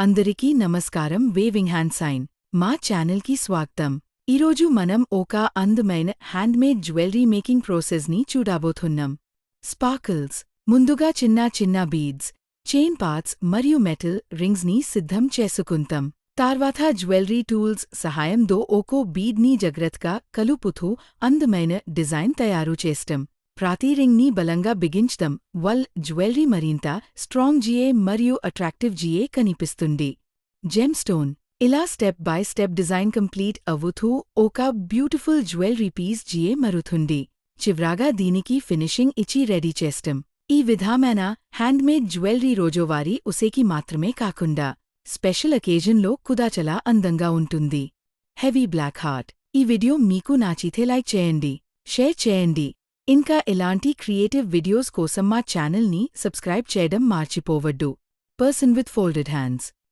అందరికీ నమస్కారం. Weaving hand sign మా ఛానల్కి స్వాగతం. ఈరోజు మనం ఒక అందమైన హ్యాండ్మేడ్ జ్యువెలరీ మేకింగ్ ప్రాసెస్ని చూడబోతున్నాం. స్పార్కిల్స్. ముందుగా చిన్న బీడ్స్, చైన్ పార్ట్స్ మరియు మెటల్ రింగ్స్ని సిద్ధం చేసుకుంటాం. తర్వాత జ్యువెలరీ టూల్స్ సహాయంతో ఒక్కో బీడ్ని జాగ్రత్తగా కలుపుతూ అందమైన డిజైన్ తయారు చేస్తాం. ప్రతి రింగ్ని బలంగా బిగించడం వల్ల జ్యువెలరీ మరింత స్ట్రాంగ్ మరియు అట్రాక్టివ్ కనిపిస్తుంది. Gem stone. ఇలా step by step design complete అవుతూ ఒక బ్యూటిఫుల్ జ్యువెలరీ పీస్ మారుతుంది. చివరగా దీనికి ఫినిషింగ్ ఇచ్చి రెడీ చేస్తాం. ఈ విధమైన హ్యాండ్మేడ్ జ్యువెలరీ రోజువారీ ఉసేకి మాత్రమే కాకుండా స్పెషల్ అకేజన్లో కూడా చాలా అందంగా ఉంటుంది. Heavy black heart. ఈ వీడియో మీకు నచ్చితే లైక్ చేయండి, షేర్ చేయండి. ఇంకా ఇలాంటి క్రియేటివ్ వీడియోస్ కోసం మా ఛానల్ని సబ్స్క్రైబ్ చేయడం మర్చిపోవద్దు. Person with folded hands.